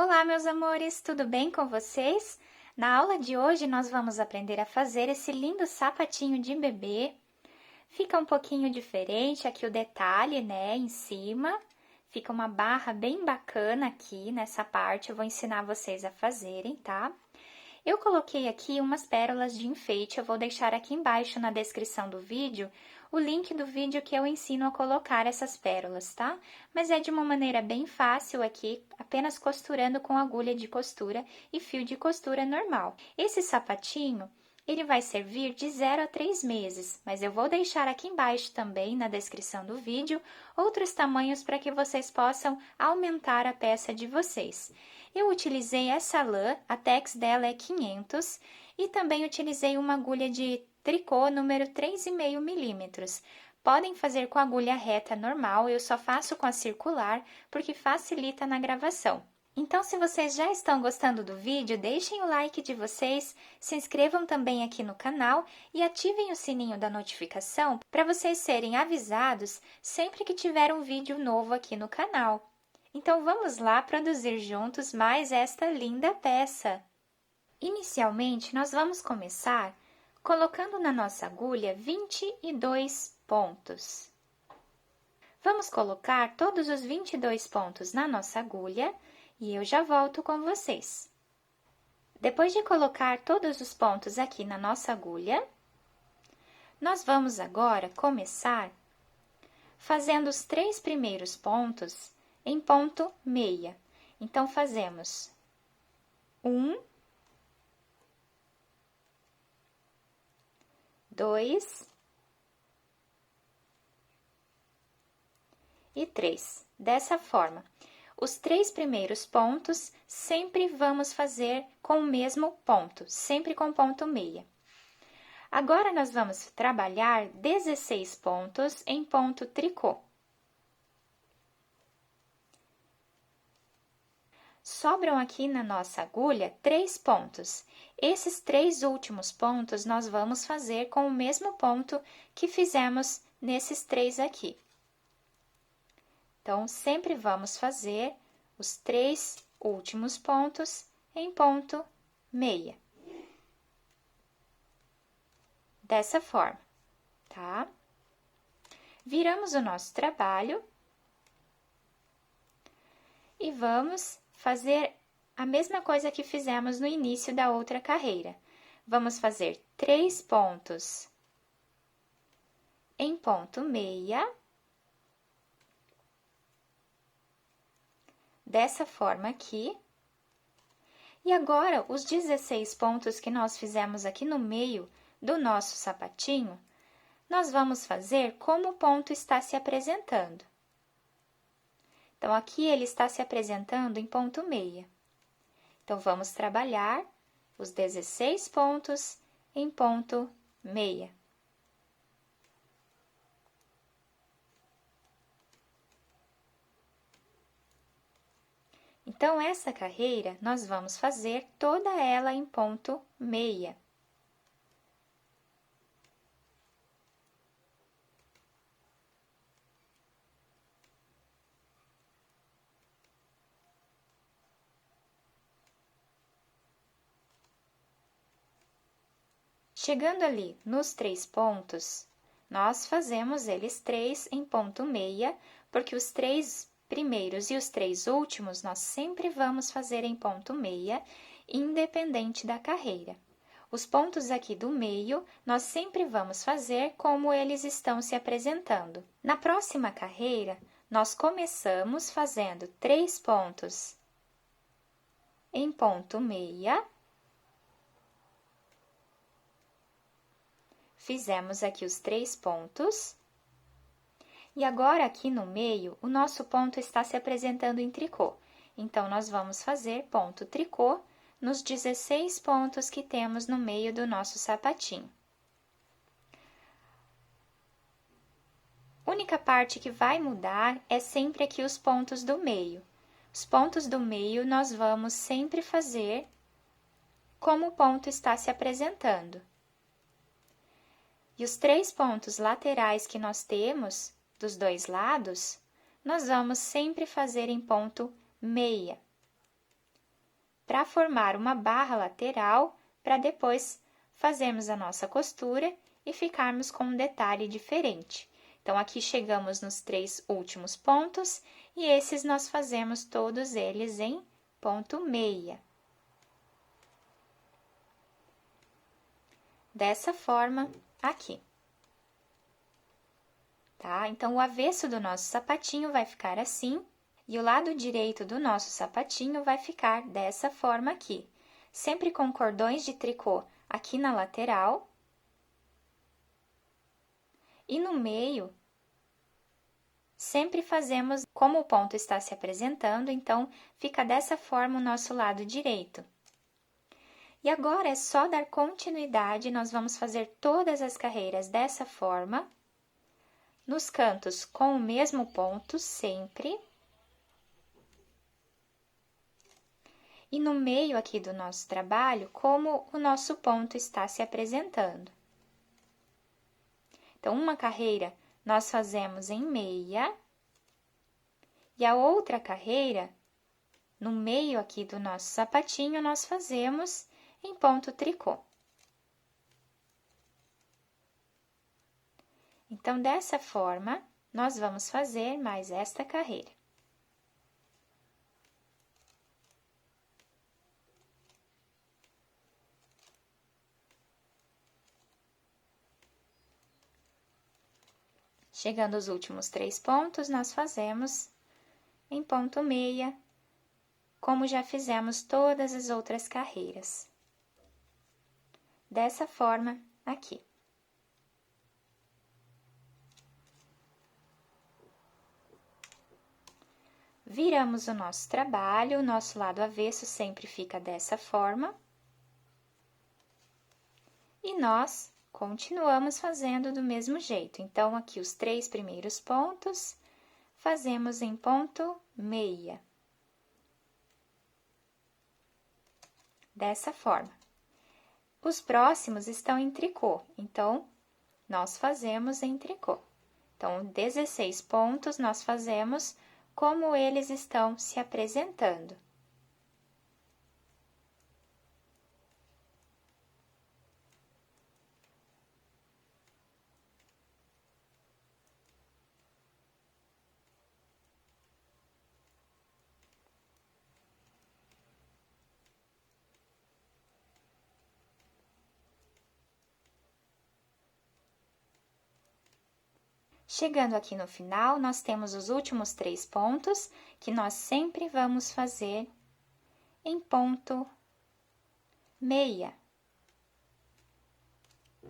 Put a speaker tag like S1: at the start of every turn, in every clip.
S1: Olá, meus amores, tudo bem com vocês? Na aula de hoje nós vamos aprender a fazer esse lindo sapatinho de bebê. Fica um pouquinho diferente aqui o detalhe, né, em cima. Fica uma barra bem bacana aqui nessa parte, eu vou ensinar vocês a fazerem, tá? Eu coloquei aqui umas pérolas de enfeite, eu vou deixar aqui embaixo na descrição do vídeo o link do vídeo que eu ensino a colocar essas pérolas, tá? Mas é de uma maneira bem fácil aqui, apenas costurando com agulha de costura e fio de costura normal. Esse sapatinho, ele vai servir de 0 a 3 meses, mas eu vou deixar aqui embaixo também, na descrição do vídeo, outros tamanhos para que vocês possam aumentar a peça de vocês. Eu utilizei essa lã, a tex dela é 500, e também utilizei uma agulha de tricô número 3,5 milímetros. Podem fazer com a agulha reta normal, eu só faço com a circular, porque facilita na gravação. Então, se vocês já estão gostando do vídeo, deixem o like de vocês, se inscrevam também aqui no canal e ativem o sininho da notificação para vocês serem avisados sempre que tiver um vídeo novo aqui no canal. Então, vamos lá produzir juntos mais esta linda peça. Inicialmente, nós vamos começar colocando na nossa agulha 22 pontos. Vamos colocar todos os 22 pontos na nossa agulha e eu já volto com vocês. Depois de colocar todos os pontos aqui na nossa agulha, nós vamos agora começar fazendo os 3 primeiros pontos em ponto meia. Então, fazemos 1, 2 e 3. Dessa forma, os 3 primeiros pontos sempre vamos fazer com o mesmo ponto, sempre com ponto meia. Agora, nós vamos trabalhar 16 pontos em ponto tricô. Sobram aqui na nossa agulha 3 pontos. Esses 3 últimos pontos nós vamos fazer com o mesmo ponto que fizemos nesses 3 aqui. Então, sempre vamos fazer os 3 últimos pontos em ponto meia. Dessa forma, tá? Viramos o nosso trabalho e vamos fazer a mesma coisa que fizemos no início da outra carreira. Vamos fazer 3 pontos em ponto meia. Dessa forma aqui. E agora, os 16 pontos que nós fizemos aqui no meio do nosso sapatinho, nós vamos fazer como o ponto está se apresentando. Então, aqui ele está se apresentando em ponto meia. Então, vamos trabalhar os 16 pontos em ponto meia. Então, essa carreira, nós vamos fazer toda ela em ponto meia. Chegando ali nos 3 pontos, nós fazemos eles 3 em ponto meia, porque os 3 primeiros e os 3 últimos nós sempre vamos fazer em ponto meia, independente da carreira. Os pontos aqui do meio, nós sempre vamos fazer como eles estão se apresentando. Na próxima carreira, nós começamos fazendo 3 pontos em ponto meia. Fizemos aqui os 3 pontos. E agora, aqui no meio, o nosso ponto está se apresentando em tricô. Então, nós vamos fazer ponto tricô nos 16 pontos que temos no meio do nosso sapatinho. A única parte que vai mudar é sempre aqui os pontos do meio. Os pontos do meio, nós vamos sempre fazer como o ponto está se apresentando. E os 3 pontos laterais que nós temos, dos 2 lados, nós vamos sempre fazer em ponto meia. para formar uma barra lateral, para depois fazermos a nossa costura e ficarmos com um detalhe diferente. Então, aqui chegamos nos 3 últimos pontos e esses nós fazemos todos eles em ponto meia. Dessa forma, aqui. Tá? Então, o avesso do nosso sapatinho vai ficar assim, e o lado direito do nosso sapatinho vai ficar dessa forma aqui, sempre com cordões de tricô aqui na lateral. E no meio, sempre fazemos como o ponto está se apresentando, então fica dessa forma o nosso lado direito. E agora é só dar continuidade, nós vamos fazer todas as carreiras dessa forma, nos cantos com o mesmo ponto sempre. E no meio aqui do nosso trabalho, como o nosso ponto está se apresentando. Então, uma carreira nós fazemos em meia, e a outra carreira, no meio aqui do nosso sapatinho, nós fazemos em ponto tricô. Então, dessa forma, nós vamos fazer mais esta carreira. Chegando aos últimos 3 pontos, nós fazemos em ponto meia, como já fizemos todas as outras carreiras. Dessa forma, aqui. Viramos o nosso trabalho, o nosso lado avesso sempre fica dessa forma. E nós continuamos fazendo do mesmo jeito. Então, aqui os 3 primeiros pontos, fazemos em ponto meia. Dessa forma. Os próximos estão em tricô, então, nós fazemos em tricô. Então, 16 pontos nós fazemos como eles estão se apresentando. Chegando aqui no final, nós temos os últimos 3 pontos, que nós sempre vamos fazer em ponto meia.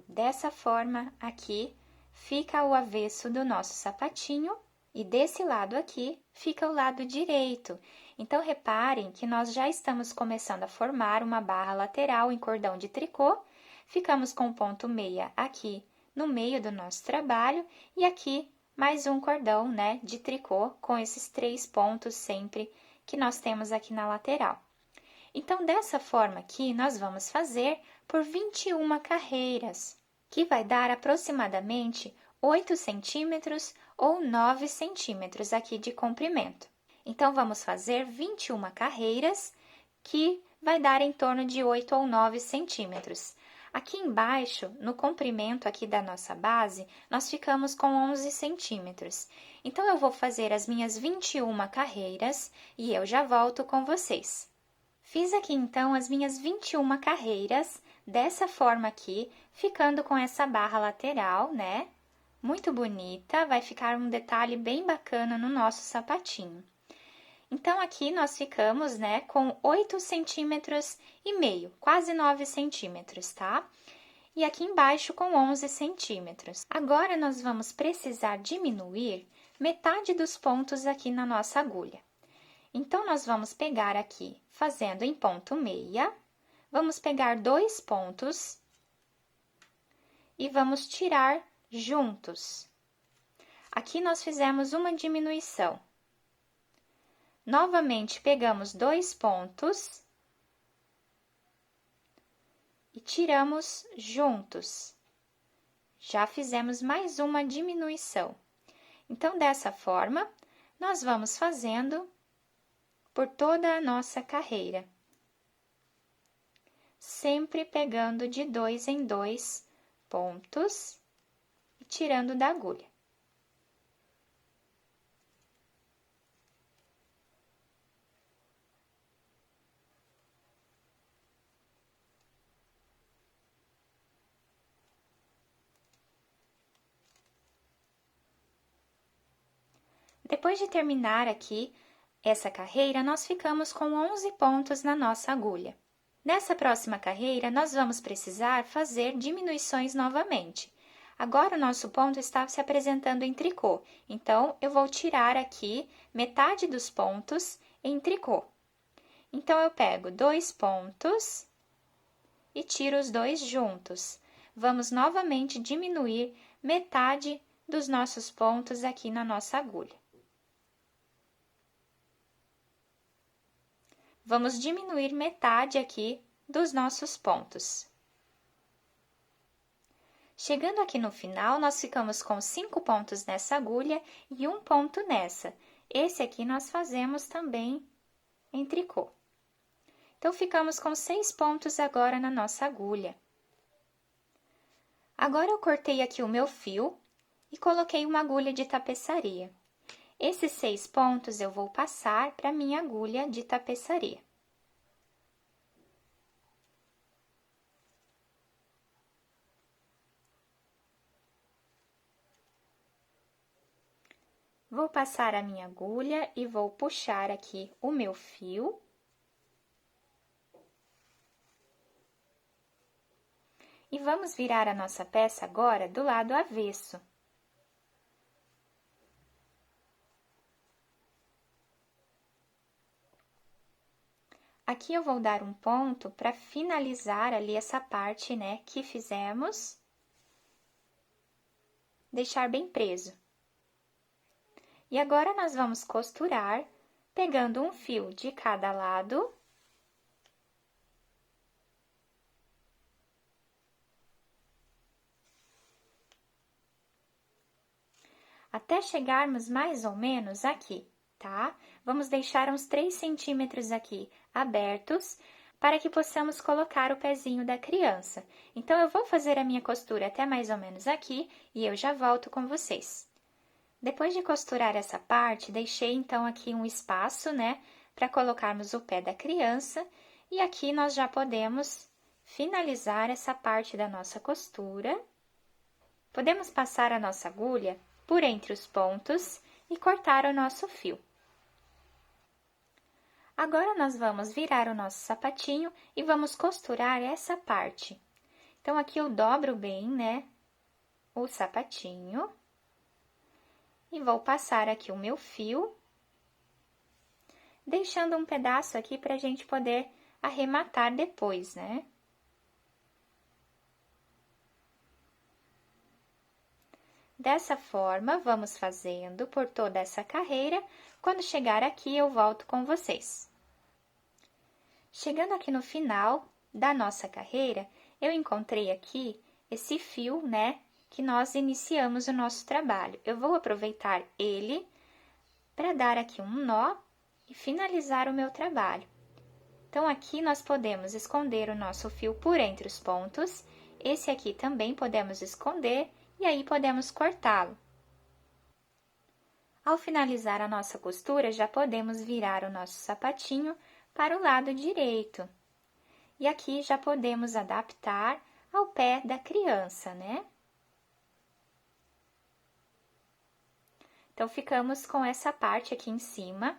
S1: Dessa forma, aqui, fica o avesso do nosso sapatinho, e desse lado aqui, fica o lado direito. Então, reparem que nós já estamos começando a formar uma barra lateral em cordão de tricô, ficamos com o ponto meia aqui no meio do nosso trabalho, e aqui mais um cordão, né, de tricô com esses 3 pontos sempre que nós temos aqui na lateral. Então, dessa forma aqui, nós vamos fazer por 21 carreiras, que vai dar aproximadamente 8 centímetros ou 9 centímetros aqui de comprimento. Então, vamos fazer 21 carreiras, que vai dar em torno de 8 ou 9 centímetros. Aqui embaixo, no comprimento aqui da nossa base, nós ficamos com 11 centímetros. Então, eu vou fazer as minhas 21 carreiras e eu já volto com vocês. Fiz aqui, então, as minhas 21 carreiras, dessa forma aqui, ficando com essa barra lateral, né? Muito bonita, vai ficar um detalhe bem bacana no nosso sapatinho. Então, aqui nós ficamos, né, com 8 centímetros e meio, quase 9 centímetros, tá? E aqui embaixo com 11 centímetros. Agora, nós vamos precisar diminuir metade dos pontos aqui na nossa agulha. Então, nós vamos pegar aqui, fazendo em ponto meia, vamos pegar 2 pontos e vamos tirar juntos. Aqui nós fizemos uma diminuição. Novamente, pegamos 2 pontos e tiramos juntos. Já fizemos mais uma diminuição. Então, dessa forma, nós vamos fazendo por toda a nossa carreira. sempre pegando de 2 em 2 pontos e tirando da agulha. Depois de terminar aqui essa carreira, nós ficamos com 11 pontos na nossa agulha. Nessa próxima carreira, nós vamos precisar fazer diminuições novamente. Agora, o nosso ponto está se apresentando em tricô, então, eu vou tirar aqui metade dos pontos em tricô. Então, eu pego 2 pontos e tiro os dois juntos. Vamos novamente diminuir metade dos nossos pontos aqui na nossa agulha. Vamos diminuir metade aqui dos nossos pontos. Chegando aqui no final, nós ficamos com 5 pontos nessa agulha e 1 ponto nessa. Esse aqui nós fazemos também em tricô. Então, ficamos com 6 pontos agora na nossa agulha. Agora, eu cortei aqui o meu fio e coloquei uma agulha de tapeçaria. Esses 6 pontos eu vou passar para a minha agulha de tapeçaria. Vou passar a minha agulha e vou puxar aqui o meu fio. E vamos virar a nossa peça agora do lado avesso. Aqui eu vou dar um ponto para finalizar ali essa parte, né, que fizemos. Deixar bem preso. E agora, nós vamos costurar, pegando um fio de cada lado. Até chegarmos mais ou menos aqui, tá? Vamos deixar uns 3 centímetros aqui abertos, para que possamos colocar o pezinho da criança. Então, eu vou fazer a minha costura até mais ou menos aqui, e eu já volto com vocês. Depois de costurar essa parte, deixei então aqui um espaço, né, para colocarmos o pé da criança, e aqui nós já podemos finalizar essa parte da nossa costura. Podemos passar a nossa agulha por entre os pontos e cortar o nosso fio. Agora, nós vamos virar o nosso sapatinho e vamos costurar essa parte. Então, aqui eu dobro bem, né, o sapatinho. E vou passar aqui o meu fio, deixando um pedaço aqui para a gente poder arrematar depois, né? Dessa forma, vamos fazendo por toda essa carreira. Quando chegar aqui, eu volto com vocês. Chegando aqui no final da nossa carreira, eu encontrei aqui esse fio, né, que nós iniciamos o nosso trabalho. Eu vou aproveitar ele para dar aqui um nó e finalizar o meu trabalho. Então, aqui nós podemos esconder o nosso fio por entre os pontos. Esse aqui também podemos esconder e aí podemos cortá-lo. Ao finalizar a nossa costura, já podemos virar o nosso sapatinho para o lado direito. E aqui já podemos adaptar ao pé da criança, né? Então, ficamos com essa parte aqui em cima,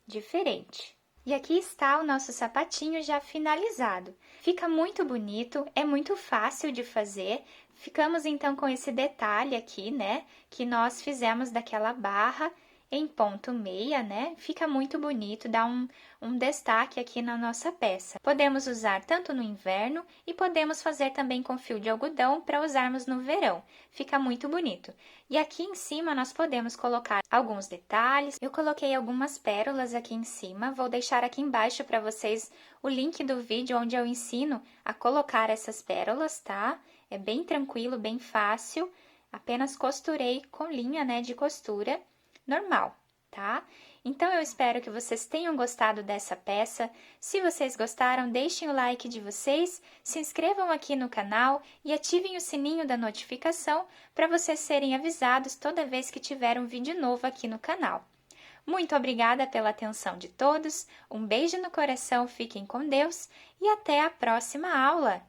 S1: diferente. E aqui está o nosso sapatinho já finalizado. Fica muito bonito, é muito fácil de fazer. Ficamos, então, com esse detalhe aqui, né, que nós fizemos daquela barra em ponto meia, né? Fica muito bonito, dá um destaque aqui na nossa peça. Podemos usar tanto no inverno e podemos fazer também com fio de algodão para usarmos no verão. Fica muito bonito. E aqui em cima nós podemos colocar alguns detalhes. Eu coloquei algumas pérolas aqui em cima. Vou deixar aqui embaixo para vocês o link do vídeo onde eu ensino a colocar essas pérolas, tá? É bem tranquilo, bem fácil. Apenas costurei com linha, né, de costura normal. tá? Então eu espero que vocês tenham gostado dessa peça. Se vocês gostaram, deixem o like de vocês, se inscrevam aqui no canal e ativem o sininho da notificação para vocês serem avisados toda vez que tiver um vídeo novo aqui no canal. Muito obrigada pela atenção de todos, um beijo no coração, fiquem com Deus e até a próxima aula!